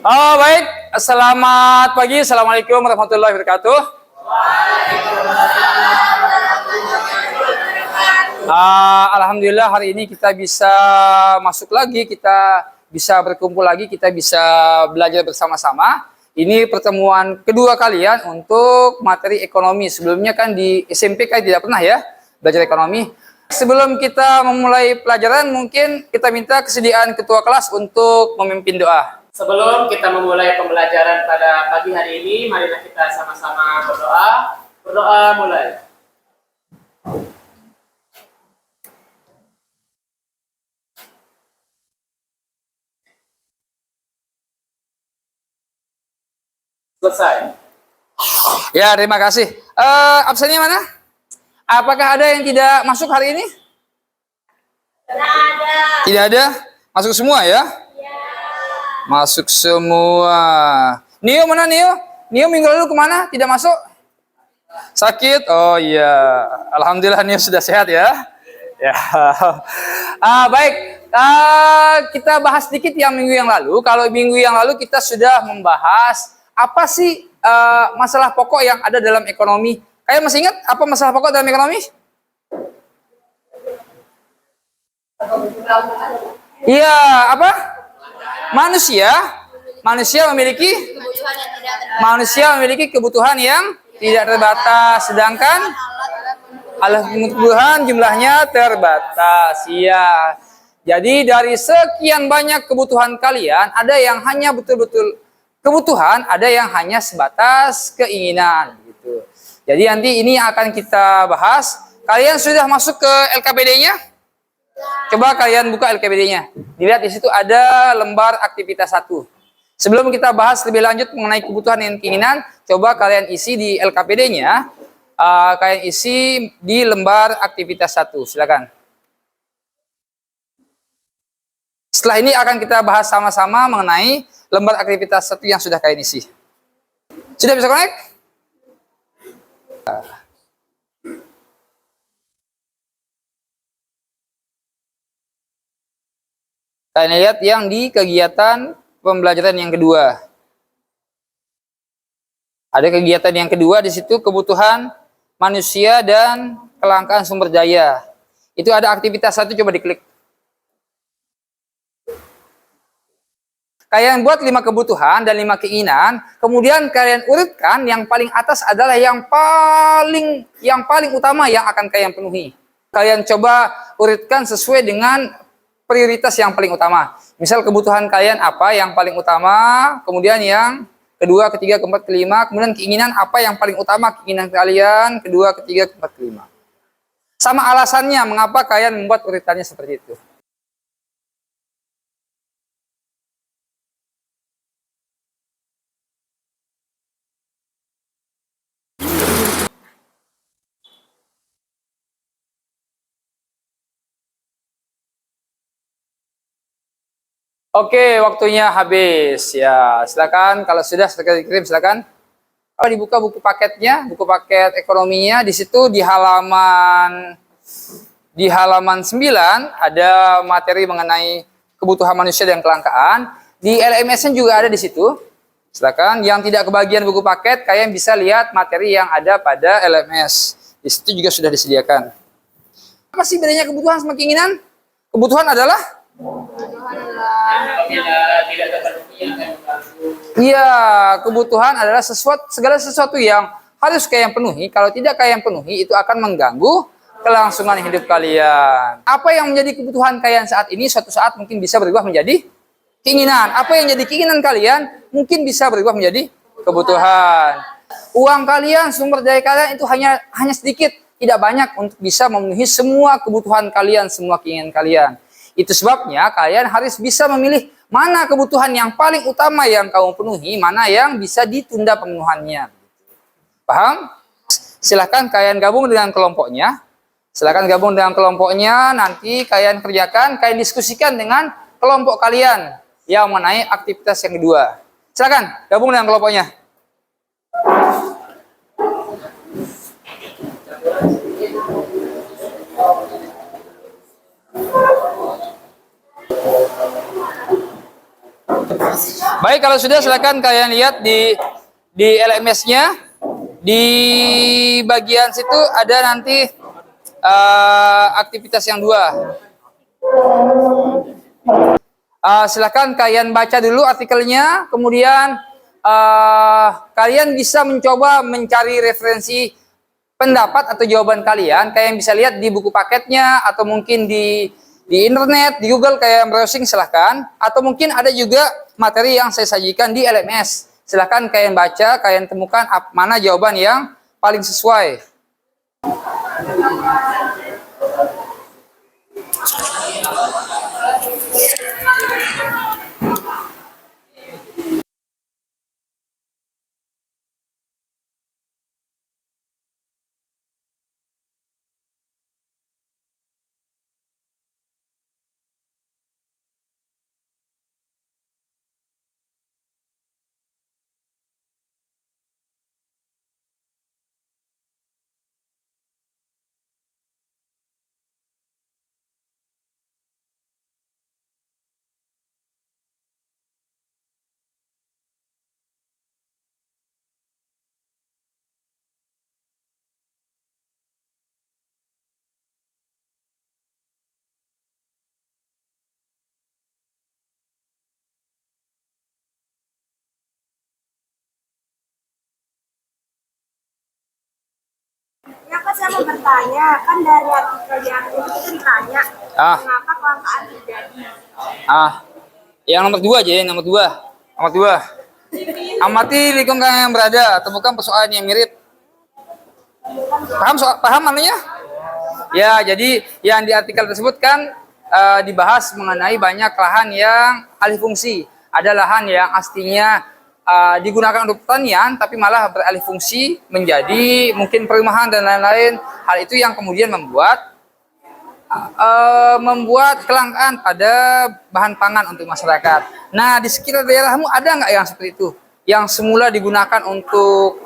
Baik, selamat pagi, assalamualaikum warahmatullahi wabarakatuh. Alhamdulillah hari ini kita bisa masuk lagi, kita bisa berkumpul lagi, kita bisa belajar bersama-sama. Ini pertemuan kedua kalian untuk materi ekonomi. Sebelumnya kan di SMP kan tidak pernah ya belajar ekonomi. Sebelum kita memulai pelajaran, mungkin kita minta kesediaan ketua kelas untuk memimpin doa. Sebelum kita memulai pembelajaran pada pagi hari ini, marilah kita sama-sama berdoa. Berdoa mulai. Selesai. Ya, terima kasih. Absennya mana? Apakah ada yang tidak masuk hari ini? Tidak ada. Tidak ada? Masuk semua ya? Ya. Masuk semua. Nio mana Nio? Nio minggu lalu kemana? Tidak masuk? Sakit? Oh iya. Alhamdulillah Nio sudah sehat ya. Ya. Baik. Kita bahas sedikit yang minggu yang lalu. Kalau minggu yang lalu kita sudah membahas apa sih masalah pokok yang ada dalam ekonomi. Kalian masih ingat apa masalah pokok dalam ekonomi? Iya, apa? Manusia memiliki kebutuhan yang tidak terbatas, sedangkan alat kebutuhan jumlahnya terbatas. Iya. Jadi dari sekian banyak kebutuhan kalian, ada yang hanya betul-betul kebutuhan, ada yang hanya sebatas keinginan gitu. Jadi nanti ini akan kita bahas. Kalian sudah masuk ke LKPD-nya? Coba kalian buka LKPD-nya. Dilihat di situ ada lembar aktivitas 1. Sebelum kita bahas lebih lanjut mengenai kebutuhan dan keinginan, coba kalian isi di LKPD-nya. Kalian isi di lembar aktivitas 1. Silakan. Setelah ini akan kita bahas sama-sama mengenai lembar aktivitas 1 yang sudah kalian isi. Sudah bisa connect? Kalian lihat yang di kegiatan pembelajaran yang kedua. Ada kegiatan yang kedua di situ kebutuhan manusia dan kelangkaan sumber daya. Itu ada aktivitas 1, coba diklik. Kalian buat 5 kebutuhan dan 5 keinginan, kemudian kalian urutkan yang paling atas adalah yang paling utama yang akan kalian penuhi. Kalian coba urutkan sesuai dengan prioritas yang paling utama. Misal kebutuhan kalian apa yang paling utama, kemudian yang kedua, ketiga, keempat, kelima, kemudian keinginan apa yang paling utama keinginan kalian, kedua, ketiga, keempat, kelima. Sama alasannya mengapa kalian membuat urutannya seperti itu. Oke, waktunya habis. Ya, silakan kalau sudah dikirim silakan. Kalau dibuka buku paketnya, buku paket ekonominya di situ di halaman 9 ada materi mengenai kebutuhan manusia dan kelangkaan. Di LMS-nya juga ada di situ. Silakan yang tidak kebagian buku paket, kalian bisa lihat materi yang ada pada LMS. Di situ juga sudah disediakan. Apa sih bedanya kebutuhan sama keinginan? Kebutuhan adalah Tidak terpenuhi akan mengganggu. iya, kebutuhan adalah segala sesuatu yang harus kalian penuhi. Kalau tidak kalian penuhi, itu akan mengganggu kelangsungan hidup kalian. Apa yang menjadi kebutuhan kalian saat ini, suatu saat mungkin bisa berubah menjadi keinginan. Apa yang jadi keinginan kalian, mungkin bisa berubah menjadi kebutuhan. Uang kalian, sumber daya kalian itu hanya sedikit, tidak banyak untuk bisa memenuhi semua kebutuhan kalian, semua keinginan kalian. Itu sebabnya kalian harus bisa memilih mana kebutuhan yang paling utama yang kamu penuhi, mana yang bisa ditunda pemenuhannya. Paham? Silahkan kalian gabung dengan kelompoknya. Silahkan gabung dengan kelompoknya, nanti kalian kerjakan, kalian diskusikan dengan kelompok kalian yang mengenai aktivitas yang kedua. Silahkan gabung dengan kelompoknya. Baik, kalau sudah silakan kalian lihat di LMS-nya. Di bagian situ ada nanti aktivitas yang 2. Silakan kalian baca dulu artikelnya, kemudian kalian bisa mencoba mencari referensi pendapat atau jawaban kalian. Kalian bisa lihat di buku paketnya atau mungkin di internet, di Google, kayak browsing silahkan. Atau mungkin ada juga materi yang saya sajikan di LMS. Silahkan kalian baca, kalian temukan mana jawaban yang paling sesuai. Ya kan saya mau bertanya, kan dari artikel yang itu ditanya, mengapa kelangkaan terjadi? Yang nomor 2 aja, yang nomor 2. Nomor 2. Amati lingkungan yang berada, temukan persoalan yang mirip. Paham maknanya? Ya, jadi yang di artikel tersebut kan dibahas mengenai banyak lahan yang alih fungsi. Ada lahan yang aslinya digunakan untuk pertanian, tapi malah beralih fungsi menjadi mungkin perumahan dan lain-lain. Hal itu yang kemudian membuat kelangkaan pada bahan pangan untuk masyarakat. Nah, di sekitar daerahmu ada nggak yang seperti itu? Yang semula digunakan untuk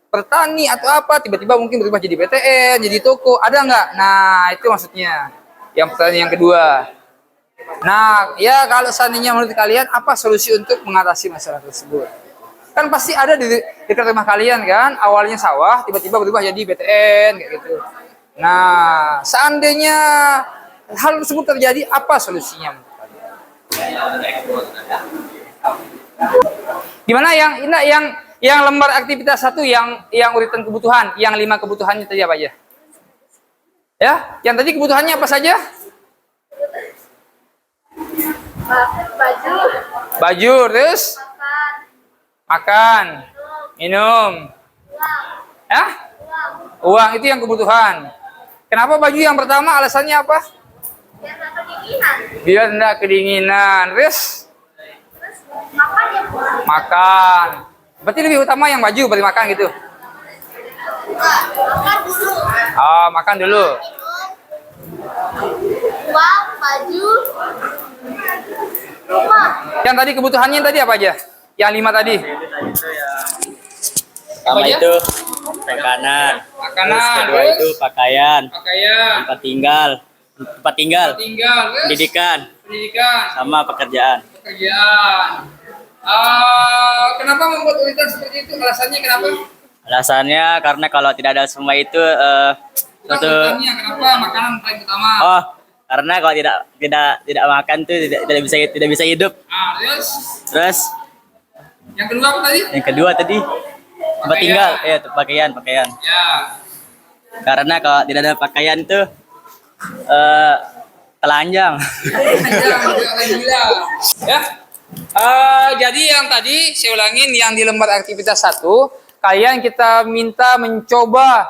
bertani atau apa, tiba-tiba mungkin berubah jadi BTN, jadi toko, ada nggak? Nah, itu maksudnya. Yang pertanyaan yang kedua. Nah, ya kalau seandainya menurut kalian apa solusi untuk mengatasi masalah tersebut? Kan pasti ada di dekat rumah kalian kan, awalnya sawah, tiba-tiba berubah jadi BTN kayak gitu. Nah, seandainya hal tersebut terjadi, apa solusinya? Gimana yang lembar aktivitas 1 yang urutan kebutuhan, yang 5 kebutuhannya tadi apa aja? Ya, yang tadi kebutuhannya apa saja? Baju, terus makan, minum, ya, uang itu yang kebutuhan. Kenapa baju yang pertama? Alasannya apa? Biar tidak kedinginan. Terus makan. Berarti lebih utama yang baju bagi makan gitu. Makan dulu. Uang, baju, rumah. Yang tadi kebutuhannya tadi apa aja? Yang 5 tadi. Pertama itu makanan. Terus kedua itu pakaian. Tempat tinggal. Pendidikan. Sama pekerjaan. Kenapa membuat urutan seperti itu? Alasannya kenapa? Alasannya karena kalau tidak ada semua itu Kenapa makanan paling utama? Karena kalau tidak makan tuh tidak bisa hidup. Terus Yang kedua apa tadi? yang kedua tadi tempat tinggal, pakaian. Ya. Karena kalau tidak ada pakaian tuh telanjang. Ya. Jadi yang tadi saya ulangin, yang di lembar aktivitas 1, kalian kita minta mencoba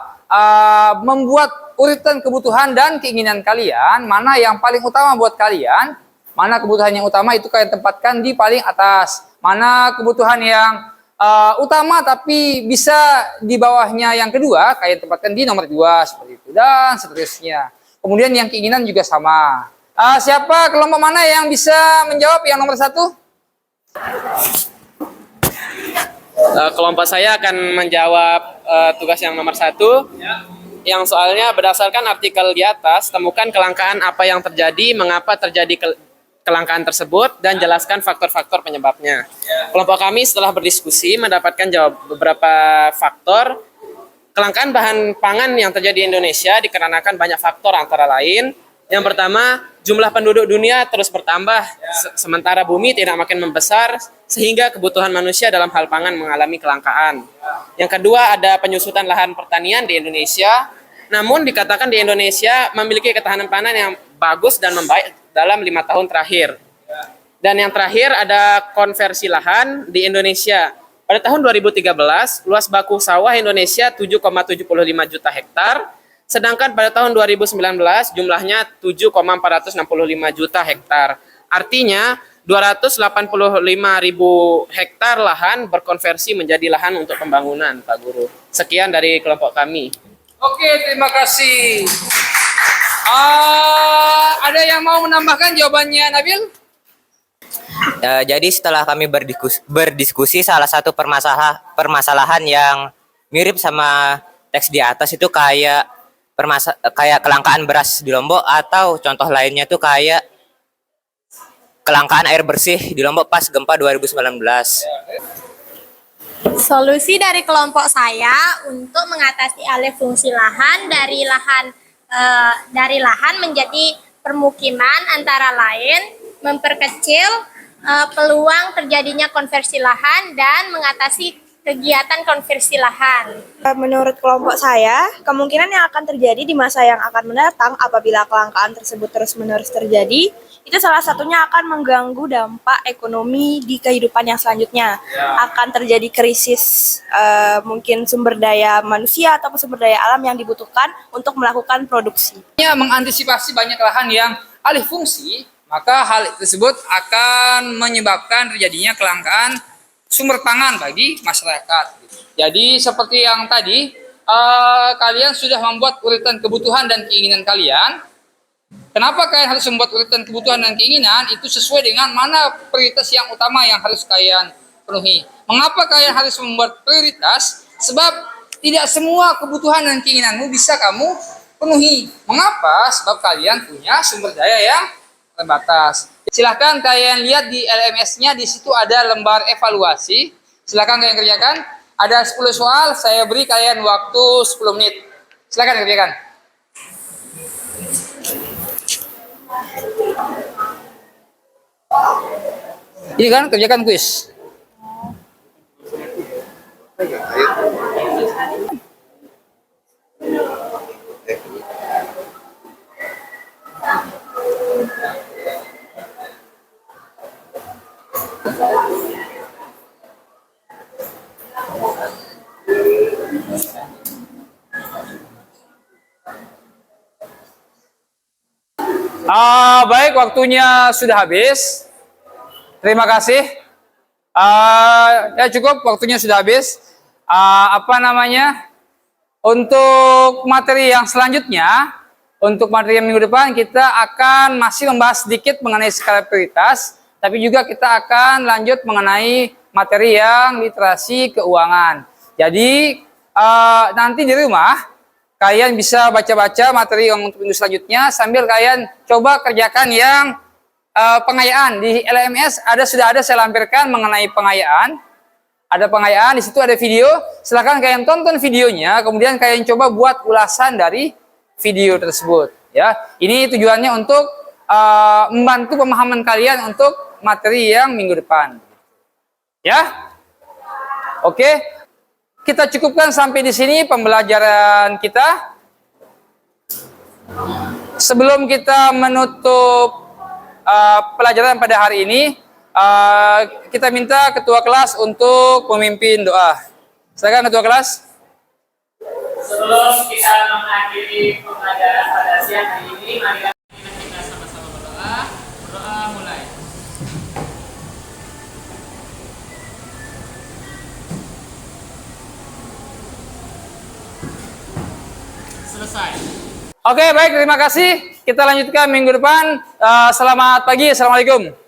membuat urutan kebutuhan dan keinginan kalian, mana yang paling utama buat kalian, mana kebutuhan yang utama itu kalian tempatkan di paling atas, mana kebutuhan yang utama tapi bisa di bawahnya yang kedua, kalian tempatkan di nomor 2 seperti itu dan seterusnya. Kemudian yang keinginan juga sama. Siapa kelompok mana yang bisa menjawab yang nomor 1? Kelompok saya akan menjawab tugas yang nomor 1. Yang soalnya berdasarkan artikel di atas, temukan kelangkaan apa yang terjadi, mengapa terjadi kelangkaan tersebut dan jelaskan faktor-faktor penyebabnya. Kelompok kami setelah berdiskusi mendapatkan beberapa faktor kelangkaan bahan pangan yang terjadi di Indonesia dikarenakan banyak faktor antara lain. Yang pertama, jumlah penduduk dunia terus bertambah sementara bumi tidak makin membesar sehingga kebutuhan manusia dalam hal pangan mengalami kelangkaan. Yang kedua, ada penyusutan lahan pertanian di Indonesia. Namun dikatakan di Indonesia memiliki ketahanan panen yang bagus dan membaik dalam 5 tahun terakhir. Dan yang terakhir ada konversi lahan di Indonesia. Pada tahun 2013, luas baku sawah Indonesia 7,75 juta hektar. Sedangkan pada tahun 2019 jumlahnya 7,465 juta hektar. Artinya 285.000 hektar lahan berkonversi menjadi lahan untuk pembangunan, Pak Guru. Sekian dari kelompok kami. Oke, terima kasih. Ada yang mau menambahkan jawabannya, Nabil? Jadi setelah kami berdiskusi salah satu permasalahan yang mirip sama teks di atas itu kayak kelangkaan beras di Lombok, atau contoh lainnya tuh kayak kelangkaan air bersih di Lombok pas gempa 2019. Solusi dari kelompok saya untuk mengatasi alih fungsi lahan dari lahan menjadi permukiman antara lain memperkecil peluang terjadinya konversi lahan dan mengatasi kegiatan konversi lahan. Menurut kelompok saya, kemungkinan yang akan terjadi di masa yang akan mendatang apabila kelangkaan tersebut terus-menerus terjadi, itu salah satunya akan mengganggu dampak ekonomi di kehidupan yang selanjutnya. Akan terjadi krisis mungkin sumber daya manusia ataupun sumber daya alam yang dibutuhkan untuk melakukan produksi. Mengantisipasi banyak lahan yang alih fungsi, maka hal tersebut akan menyebabkan terjadinya kelangkaan sumber pangan bagi masyarakat. Jadi seperti yang tadi, kalian sudah membuat urutan kebutuhan dan keinginan kalian. Kenapa kalian harus membuat urutan kebutuhan dan keinginan? Itu sesuai dengan mana prioritas yang utama yang harus kalian penuhi. Mengapa kalian harus membuat prioritas? Sebab tidak semua kebutuhan dan keinginanmu bisa kamu penuhi. Mengapa? Sebab kalian punya sumber daya yang terbatas. Silahkan kalian lihat di LMS-nya, di situ ada lembar evaluasi. Silahkan kalian kerjakan. Ada 10 soal, saya beri kalian waktu 10 menit. Silahkan kerjakan. Ini kan kerjakan kuis. Baik, waktunya sudah habis. Terima kasih. Ya cukup, waktunya sudah habis. Untuk materi yang selanjutnya, untuk materi yang minggu depan kita akan masih membahas sedikit mengenai skala prioritas, tapi juga kita akan lanjut mengenai materi yang literasi keuangan. Jadi nanti di rumah kalian bisa baca-baca materi yang untuk minggu selanjutnya sambil kalian coba kerjakan yang pengayaan. Di LMS sudah ada saya lampirkan mengenai pengayaan. Ada pengayaan, di situ ada video. Silakan kalian tonton videonya, kemudian kalian coba buat ulasan dari video tersebut. Ya, ini tujuannya untuk membantu pemahaman kalian untuk materi yang minggu depan. Ya, oke. Kita cukupkan sampai di sini pembelajaran kita. Sebelum kita menutup pelajaran pada hari ini, kita minta ketua kelas untuk memimpin doa. Silakan ketua kelas. Sebelum kita mengakhiri pembelajaran pada siang hari ini, mari kita sama-sama berdoa. Berdoa mulai. Selesai. Oke, baik, terima kasih. Kita lanjutkan minggu depan. Selamat pagi, assalamualaikum.